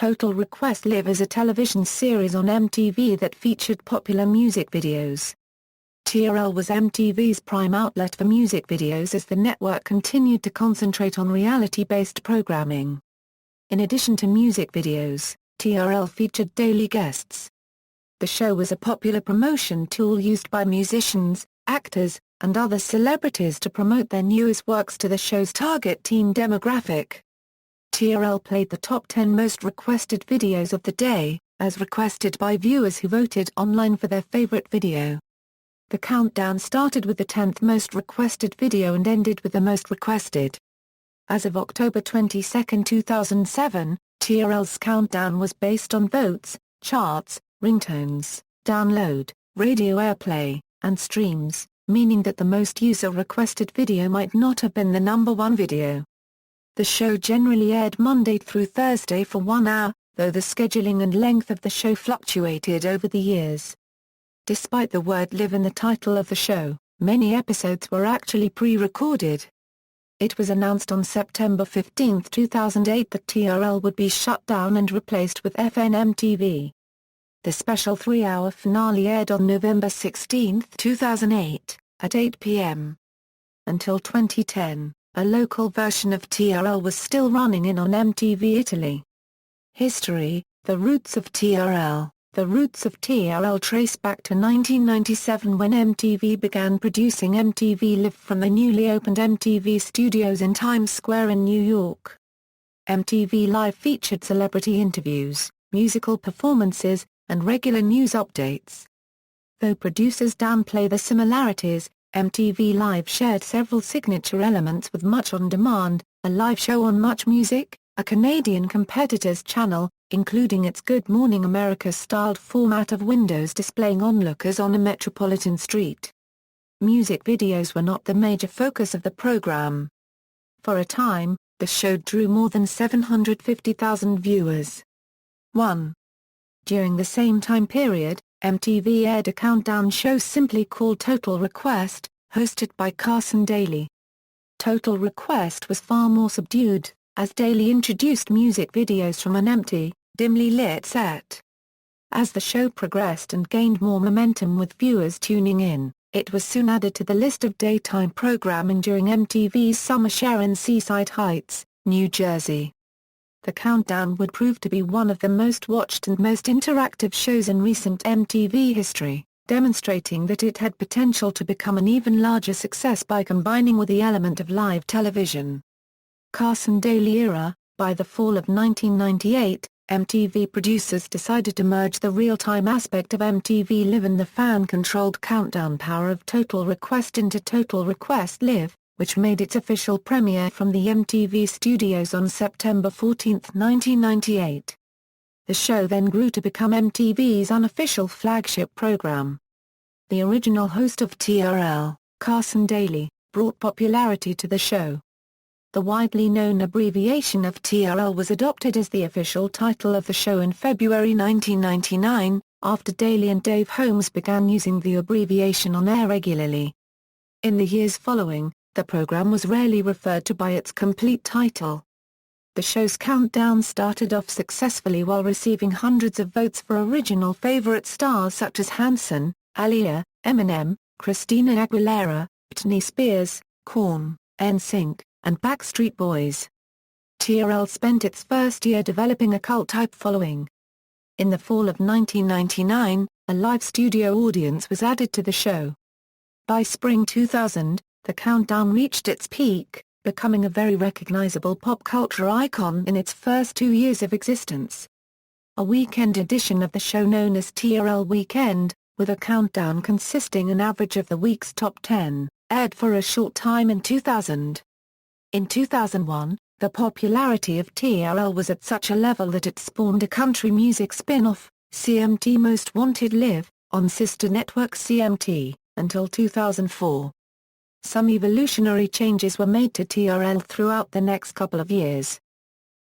Total Request Live is a television series on MTV that featured popular music videos. TRL was MTV's prime outlet for music videos as the network continued to concentrate on reality-based programming. In addition to music videos, TRL featured daily guests. The show was a popular promotion tool used by musicians, actors, and other celebrities to promote their newest works to the show's target teen demographic. TRL played the top 10 most requested videos of the day, as requested by viewers who voted online for their favorite video. The countdown started with the 10th most requested video and ended with the most requested. As of October 22, 2007, TRL's countdown was based on votes, charts, ringtones, download, radio airplay, and streams, meaning that the most user-requested video might not have been the number one video. The show generally aired Monday through Thursday for 1 hour, though the scheduling and length of the show fluctuated over the years. Despite the word "live" in the title of the show, many episodes were actually pre-recorded. It was announced on September 15, 2008 that TRL would be shut down and replaced with FNMTV. The special 3-hour finale aired on November 16, 2008, at 8 p.m. Until 2010. A local version of TRL was still running on MTV Italy. History: The Roots of Trl. The roots of TRL trace back to 1997 when MTV began producing MTV Live from the newly opened MTV studios in Times Square in New York. MTV Live featured celebrity interviews, musical performances, and regular news updates. Though producers downplay the similarities, MTV Live shared several signature elements with Much On Demand, a live show on Much Music, a Canadian competitor's channel, including its Good Morning America-styled format of windows displaying onlookers on a metropolitan street. Music videos were not the major focus of the program. For a time, the show drew more than 750,000 viewers. 1. During the same time period, MTV aired a countdown show simply called Total Request, hosted by Carson Daly. Total Request was far more subdued, as Daly introduced music videos from an empty, dimly lit set. As the show progressed and gained more momentum with viewers tuning in, it was soon added to the list of daytime programming during MTV's summer share in Seaside Heights, New Jersey. The countdown would prove to be one of the most watched and most interactive shows in recent MTV history, demonstrating that it had potential to become an even larger success by combining with the element of live television. Carson Daly Era. By the fall of 1998, MTV producers decided to merge the real-time aspect of MTV Live and the fan-controlled countdown power of Total Request into Total Request Live, which made its official premiere from the MTV studios on September 14, 1998. The show then grew to become MTV's unofficial flagship program. The original host of TRL, Carson Daly, brought popularity to the show. The widely known abbreviation of TRL was adopted as the official title of the show in February 1999, after Daly and Dave Holmes began using the abbreviation on air regularly. In the years following, the program was rarely referred to by its complete title. The show's countdown started off successfully while receiving hundreds of votes for original favorite stars such as Hanson, Aaliyah, Eminem, Christina Aguilera, Britney Spears, Korn, NSYNC, and Backstreet Boys. TRL spent its first year developing a cult-type following. In the fall of 1999, a live studio audience was added to the show. By spring 2000, the countdown reached its peak, becoming a very recognizable pop culture icon in its first 2 years of existence. A weekend edition of the show known as Trl Weekend, with a countdown consisting an average of the week's top 10, aired for a short time in 2000. In 2001, the popularity of TRL was at such a level that it spawned a country music spin-off, CMT Most Wanted Live, on sister network CMT, until 2004. Some evolutionary changes were made to TRL throughout the next couple of years.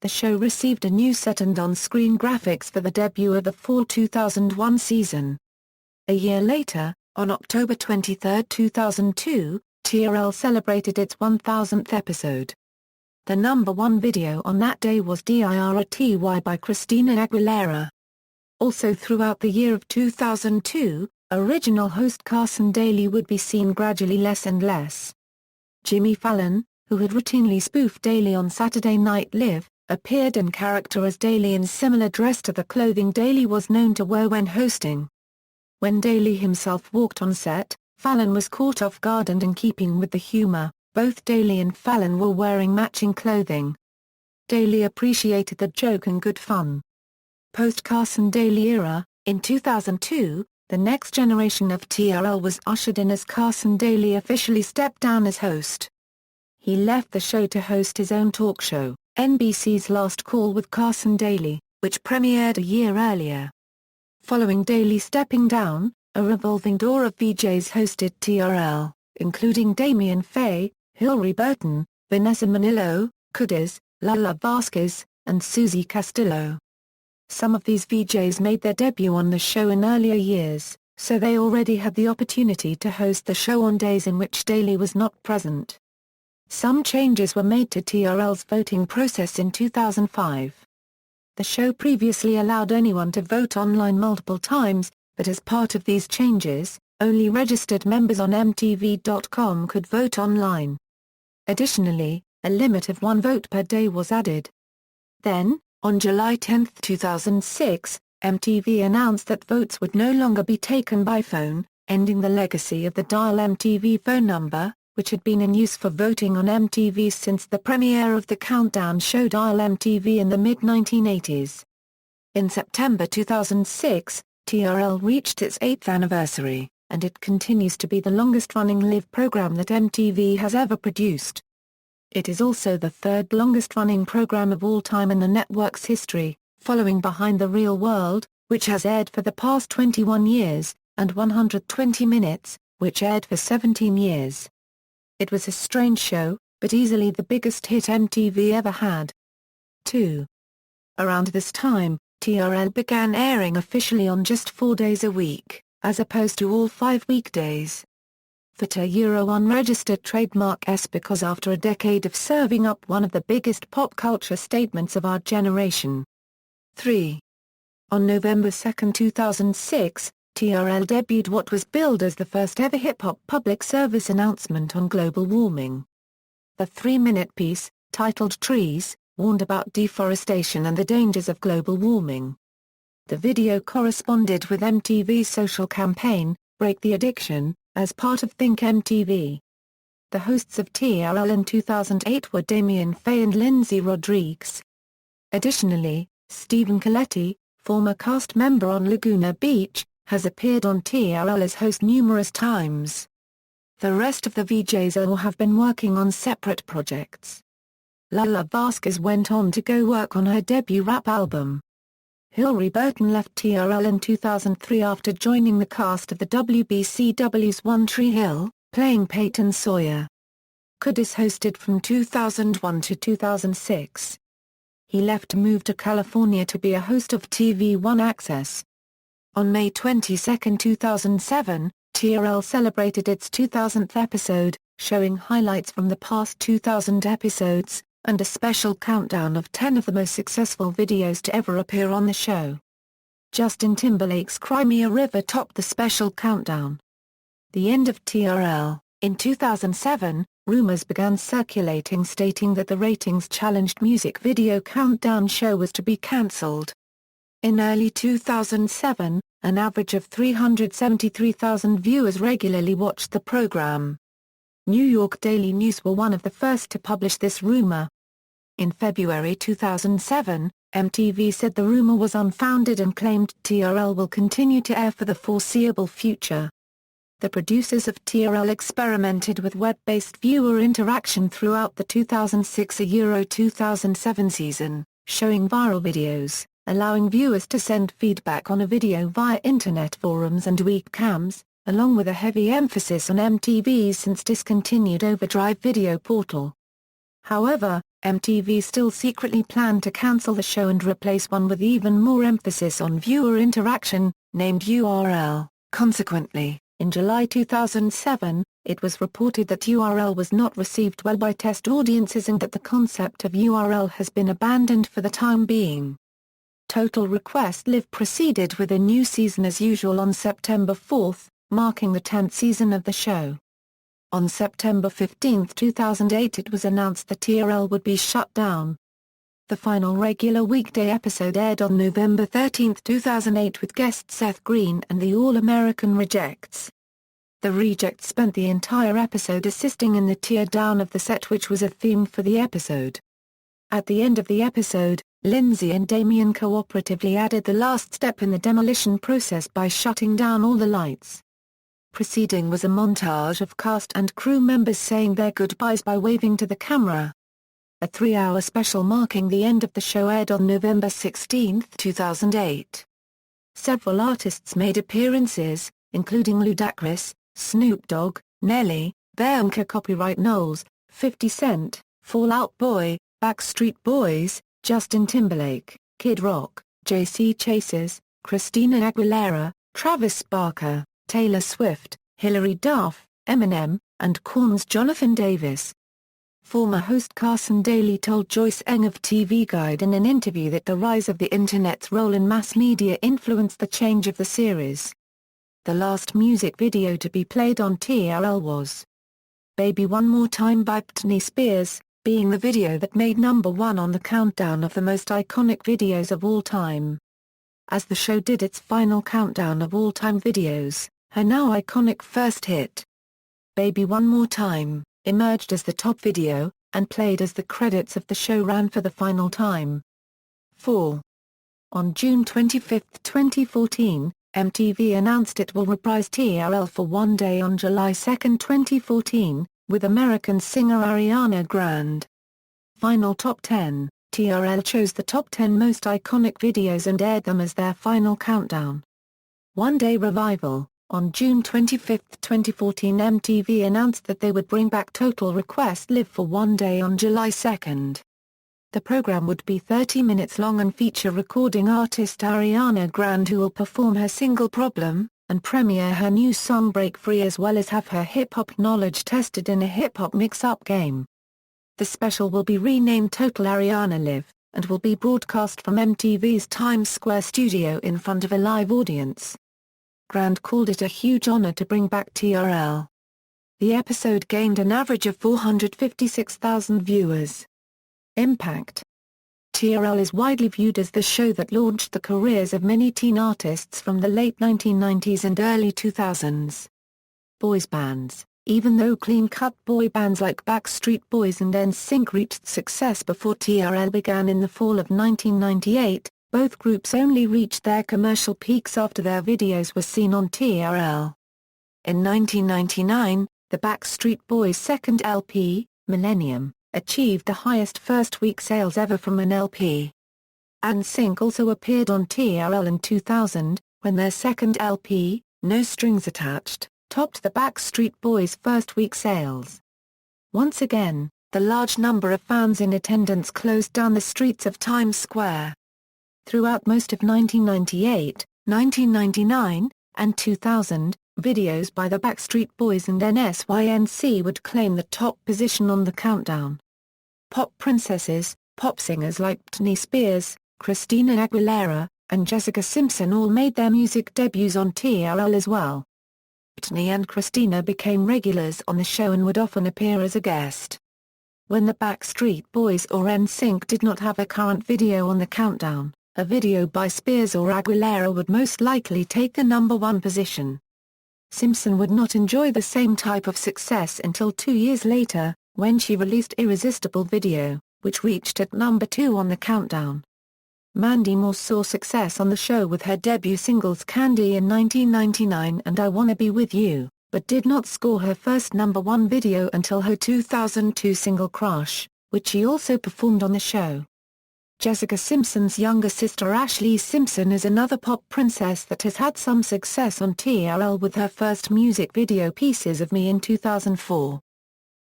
The show received a new set and on-screen graphics for the debut of the fall 2001 season. A year later, on October 23, 2002, TRL celebrated its 1000th episode. The number one video on that day was Dirty by Christina Aguilera. Also throughout the year of 2002, original host Carson Daly would be seen gradually less and less. Jimmy Fallon, who had routinely spoofed Daly on Saturday Night Live, appeared in character as Daly in similar dress to the clothing Daly was known to wear when hosting. When Daly himself walked on set, Fallon was caught off guard, and in keeping with the humor, both Daly and Fallon were wearing matching clothing. Daly appreciated the joke and good fun. Post-Carson Daly Era, in 2002, the next generation of TRL was ushered in as Carson Daly officially stepped down as host. He left the show to host his own talk show, NBC's Last Call with Carson Daly, which premiered a year earlier. Following Daly stepping down, a revolving door of VJs hosted TRL, including Damien Fay, Hilarie Burton, Vanessa Manillo, Kudis, Lala Vasquez, and Susie Castillo. Some of these VJs made their debut on the show in earlier years, so they already had the opportunity to host the show on days in which Daly was not present. Some changes were made to TRL's voting process in 2005. The show previously allowed anyone to vote online multiple times, but as part of these changes, only registered members on MTV.com could vote online. Additionally, a limit of one vote per day was added. Then, on July 10, 2006, MTV announced that votes would no longer be taken by phone, ending the legacy of the Dial MTV phone number, which had been in use for voting on MTV since the premiere of the countdown show Dial MTV in the mid-1980s. In September 2006, TRL reached its 8th anniversary, and it continues to be the longest-running live program that MTV has ever produced. It is also the third longest-running program of all time in the network's history, following Behind the Real World, which has aired for the past 21 years, and 120 Minutes, which aired for 17 years. It was a strange show, but easily the biggest hit MTV ever had. 2. Around this time, TRL began airing officially on just 4 days a week, as opposed to all 5 weekdays. FTA Euro unregistered trademark S because after a decade of serving up one of the biggest pop culture statements of our generation. 3. On November 2, 2006, TRL debuted what was billed as the first ever hip-hop public service announcement on global warming. The 3-minute piece, titled Trees, warned about deforestation and the dangers of global warming. The video corresponded with MTV's social campaign, Break the Addiction, as part of Think MTV. The hosts of TRL in 2008 were Damien Fay and Lindsay Rodriguez. Additionally, Stephen Colletti, former cast member on Laguna Beach, has appeared on TRL as host numerous times. The rest of the VJs all have been working on separate projects. Lala Vasquez went on to go work on her debut rap album. Hilarie Burton left TRL in 2003 after joining the cast of the WBCW's One Tree Hill, playing Peyton Sawyer. Kudis hosted from 2001 to 2006. He left to move to California to be a host of TV One Access. On May 22, 2007, TRL celebrated its 2000th episode, showing highlights from the past 2,000 episodes, and a special countdown of 10 of the most successful videos to ever appear on the show. Justin Timberlake's Cry Me a River topped the special countdown. The end of TRL. In 2007, rumors began circulating stating that the ratings-challenged music video countdown show was to be cancelled. In early 2007, an average of 373,000 viewers regularly watched the program. New York Daily News were one of the first to publish this rumor. In February 2007, MTV said the rumor was unfounded and claimed TRL will continue to air for the foreseeable future. The producers of TRL experimented with web-based viewer interaction throughout the 2006-2007 season, showing viral videos, allowing viewers to send feedback on a video via internet forums and webcams, along with a heavy emphasis on MTV's since discontinued Overdrive video portal. However, MTV still secretly planned to cancel the show and replace one with even more emphasis on viewer interaction, named URL. Consequently, In July 2007, it was reported that URL was not received well by test audiences and that the concept of URL has been abandoned for the time being. Total Request Live proceeded with a new season as usual on September 4, marking the 10th season of the show. On September 15, 2008 it was announced that TRL would be shut down. The final regular weekday episode aired on November 13, 2008 with guest Seth Green and the All-American Rejects. The Rejects spent the entire episode assisting in the tear-down of the set, which was a theme for the episode. At the end of the episode, Lindsay and Damien cooperatively added the last step in the demolition process by shutting down all the lights. Preceding was a montage of cast and crew members saying their goodbyes by waving to the camera. A 3-hour special marking the end of the show aired on November 16, 2008. Several artists made appearances, including Ludacris, Snoop Dogg, Nelly, BMK Copyright Knowles, 50 Cent, Fall Out Boy, Backstreet Boys, Justin Timberlake, Kid Rock, J.C. Chasez, Christina Aguilera, Travis Barker, Taylor Swift, Hilary Duff, Eminem, and Korn's Jonathan Davis. Former host Carson Daly told Joyce Eng of TV Guide in an interview that the rise of the Internet's role in mass media influenced the change of the series. The last music video to be played on TRL was Baby One More Time by Britney Spears, being the video that made #1 on the countdown of the most iconic videos of all time. As the show did its final countdown of all-time videos, her now iconic first hit, Baby One More Time, emerged as the top video, and played as the credits of the show ran for the final time. 4. On June 25, 2014, MTV announced it will reprise TRL for one day on July 2, 2014, with American singer Ariana Grande. Final Top 10, TRL chose the top 10 most iconic videos and aired them as their final countdown. One Day Revival. On June 25, 2014 MTV announced that they would bring back Total Request Live for one day on July 2. The program would be 30 minutes long and feature recording artist Ariana Grande, who will perform her single Problem, and premiere her new song Break Free, as well as have her hip-hop knowledge tested in a hip-hop mix-up game. The special will be renamed Total Ariana Live, and will be broadcast from MTV's Times Square studio in front of a live audience. Grande called it a huge honor to bring back TRL. The episode gained an average of 456,000 viewers. Impact. TRL is widely viewed as the show that launched the careers of many teen artists from the late 1990s and early 2000s. Boys bands. Even though clean-cut boy bands like Backstreet Boys and NSYNC reached success before TRL began in the fall of 1998, both groups only reached their commercial peaks after their videos were seen on TRL. In 1999, the Backstreet Boys' second LP, Millennium, achieved the highest first-week sales ever from an LP. NSYNC also appeared on TRL in 2000, when their second LP, No Strings Attached, topped the Backstreet Boys' first-week sales. Once again, the large number of fans in attendance closed down the streets of Times Square. Throughout most of 1998, 1999, and 2000, videos by the Backstreet Boys and NSYNC would claim the top position on the countdown. Pop princesses, pop singers like Britney Spears, Christina Aguilera, and Jessica Simpson all made their music debuts on TRL as well. Britney and Christina became regulars on the show and would often appear as a guest. When the Backstreet Boys or NSYNC did not have a current video on the countdown, a video by Spears or Aguilera would most likely take the #1 position. Simpson would not enjoy the same type of success until 2 years later, when she released Irresistible Video, which reached at #2 on the countdown. Mandy Moore saw success on the show with her debut singles Candy in 1999 and I Wanna Be With You, but did not score her first #1 video until her 2002 single Crush, which she also performed on the show. Jessica Simpson's younger sister Ashlee Simpson is another pop princess that has had some success on TRL with her first music video Pieces of Me in 2004.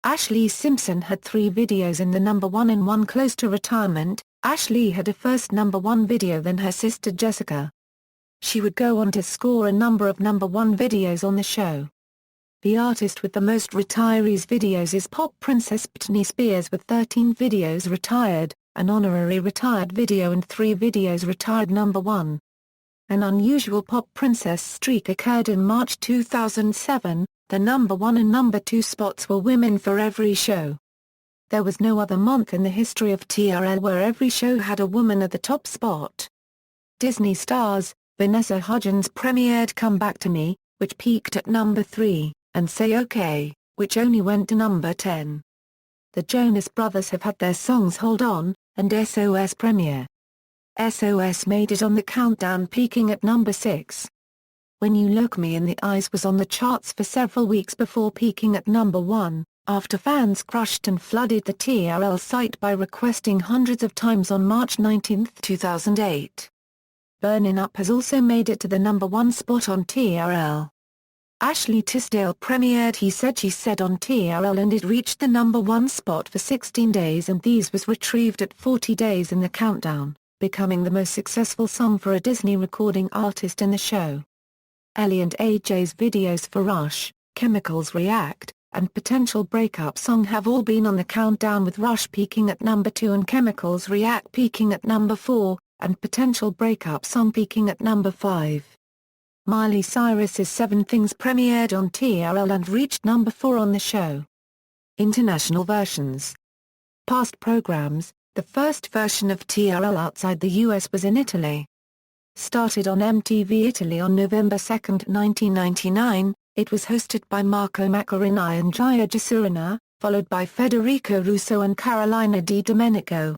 Ashlee Simpson had 3 videos in the #1 and one close to retirement. Ashlee had a first #1 video than her sister Jessica. She would go on to score a number of #1 videos on the show. The artist with the most retirees videos is pop princess Britney Spears with 13 videos retired, an honorary retired video and 3 videos retired #1. An unusual pop princess streak occurred in March 2007, the #1 and #2 spots were women for every show. There was no other month in the history of TRL where every show had a woman at the top spot. Disney stars, Vanessa Hudgens premiered Come Back to Me, which peaked at #3, and Say OK, which only went to #10. The Jonas Brothers have had their songs Hold On and SOS premiere. SOS made it on the countdown, peaking at #6. When You Look Me in the Eyes was on the charts for several weeks before peaking at #1, after fans crushed and flooded the TRL site by requesting hundreds of times on March 19, 2008. Burnin' Up has also made it to the #1 spot on TRL. Ashley Tisdale premiered He Said She Said on TRL and it reached the #1 spot for 16 days and These was retrieved at 40 days in the countdown, becoming the most successful song for a Disney recording artist in the show. Ellie and AJ's videos for Rush, Chemicals React, and Potential Breakup Song have all been on the countdown, with Rush peaking at #2 and Chemicals React peaking at #4, and Potential Breakup Song peaking at #5. Miley Cyrus's 7 Things premiered on TRL and reached #4 on the show. International versions. Past programs. The first version of TRL outside the US was in Italy. Started on MTV Italy on November 2, 1999, it was hosted by Marco Maccarini and Giorgia Surina, followed by Federico Russo and Carolina Di Domenico.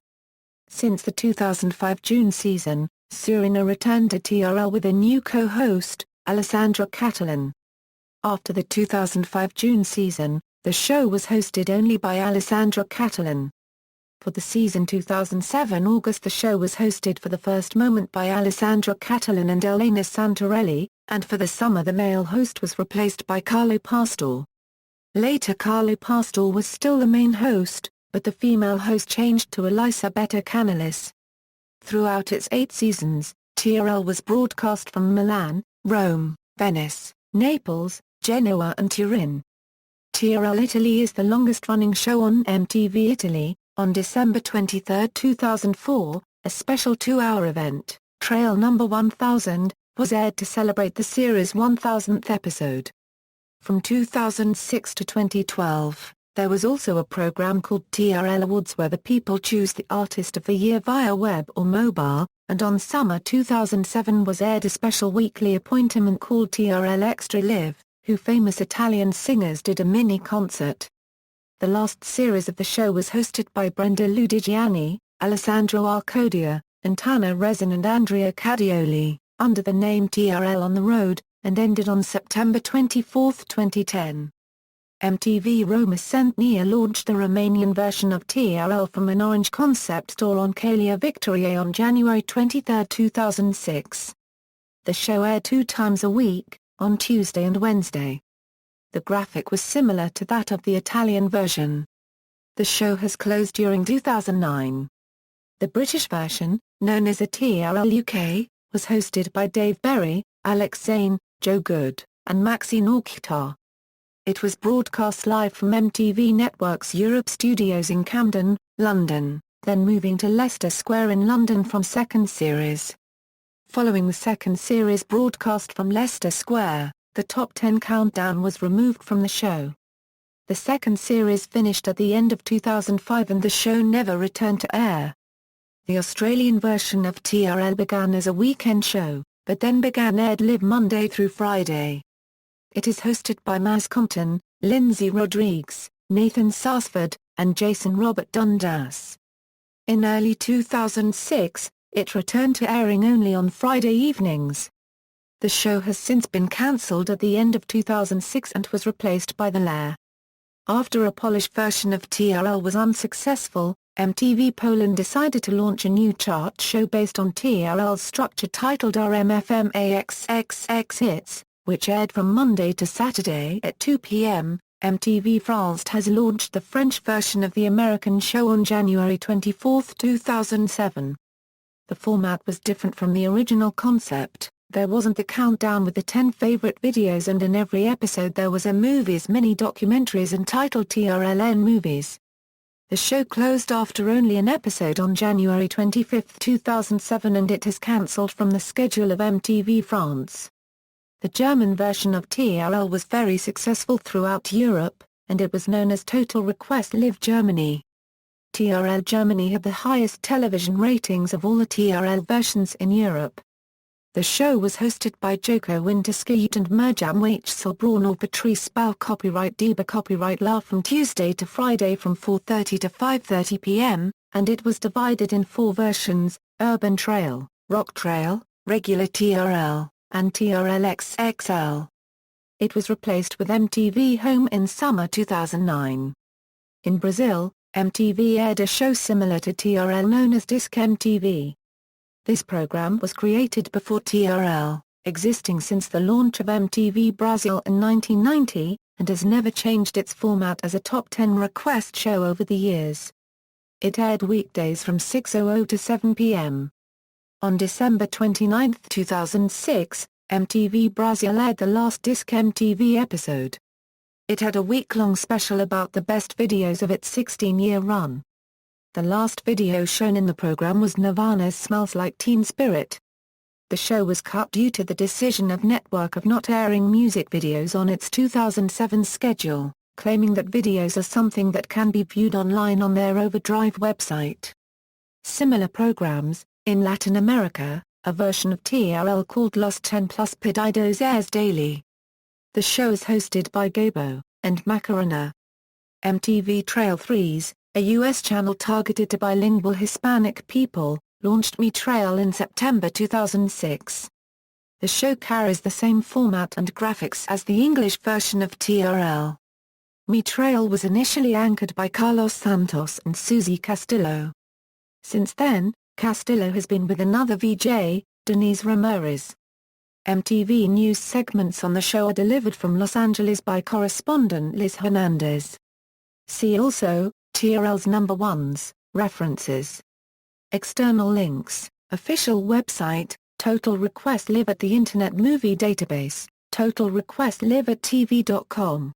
Since the 2005 June season, Surina returned to TRL with a new co-host, Alessandra Catalan. After the 2005 June season, the show was hosted only by Alessandra Catalan. For the season 2007 August, the show was hosted for the first moment by Alessandra Catalan and Elena Santarelli, and for the summer the male host was replaced by Carlo Pastor. Later Carlo Pastor was still the main host, but the female host changed to Elisabetta Canalis. Throughout its 8 seasons, TRL was broadcast from Milan, Rome, Venice, Naples, Genoa and Turin. TRL Italy is the longest-running show on MTV Italy. On December 23, 2004, a special 2-hour event, Trl No. 1000, was aired to celebrate the series' 1000th episode. From 2006 to 2012, there was also a program called TRL Awards where the people choose the Artist of the Year via web or mobile, and on summer 2007 was aired a special weekly appointment called TRL Extra Live, who famous Italian singers did a mini-concert. The last series of the show was hosted by Brenda Ludigiani, Alessandro Arcodia, and Tana Rezin and Andrea Cadioli, under the name TRL on the Road, and ended on September 24, 2010. MTV Roma Centnia launched the Romanian version of TRL from an Orange concept store on Calea Victoriei on January 23, 2006. The show aired 2 times a week, on Tuesday and Wednesday. The graphic was similar to that of the Italian version. The show has closed during 2009. The British version, known as a TRL UK, was hosted by Dave Berry, Alex Zane, Joe Good, and Maxine Auchtar. It was broadcast live from MTV Network's Europe studios in Camden, London, then moving to Leicester Square in London from second series. Following the second series broadcast from Leicester Square, the Top 10 countdown was removed from the show. The second series finished at the end of 2005 and the show never returned to air. The Australian version of TRL began as a weekend show, but then began aired live Monday through Friday. It is hosted by Maz Compton, Lindsay Rodrigues, Nathan Sarsford, and Jason Robert Dundas. In early 2006, it returned to airing only on Friday evenings. The show has since been cancelled at the end of 2006 and was replaced by The Lair. After a polished version of TRL was unsuccessful, MTV Poland decided to launch a new chart show based on TRL's structure titled RMFMAXXX Hits, which aired from Monday to Saturday at 2 p.m. MTV France has launched the French version of the American show on January 24, 2007. The format was different from the original concept, There wasn't a countdown with the 10 favorite videos, and in every episode there was a Movies mini-documentaries entitled TRLN Movies. The show closed after only an episode on January 25, 2007, and it has cancelled from the schedule of MTV France. The German version of TRL was very successful throughout Europe, and it was known as Total Request Live Germany. TRL Germany had the highest television ratings of all the TRL versions in Europe. The show was hosted by Joko Winterskjold and Mirjam Weichselbraun or Patrice Bau. Copyright Deba. Copyright La from Tuesday to Friday from 4:30 to 5:30 p.m., and it was divided in 4 versions: Urban Trl, Rock Trl, Regular TRL, and TRL XXL. It was replaced with MTV Home in summer 2009. In Brazil, MTV aired a show similar to TRL known as Disc MTV. This program was created before TRL, existing since the launch of MTV Brazil in 1990, and has never changed its format as a top 10 request show over the years. It aired weekdays from 6:00 to 7 p.m. On December 29, 2006, MTV Brazil aired the last Disc MTV episode. It had a week-long special about the best videos of its 16-year run. The last video shown in the program was Nirvana's Smells Like Teen Spirit. The show was cut due to the decision of network of not airing music videos on its 2007 schedule, claiming that videos are something that can be viewed online on their Overdrive website. Similar programs, in Latin America, a version of TRL called Los 10 Plus Pedidos airs daily. The show is hosted by Gabo and Macarena. MTV Trl 3s, a U.S. channel targeted to bilingual Hispanic people, launched Mi Trl in September 2006. The show carries the same format and graphics as the English version of TRL. Mi Trl was initially anchored by Carlos Santos and Susie Castillo. Since then, Castillo has been with another VJ, Denise Ramirez. MTV news segments on the show are delivered from Los Angeles by correspondent Liz Hernandez. See also, TRL's number ones, references. External links, official website, Total Request Live at the Internet Movie Database, totalrequestlive@tv.com.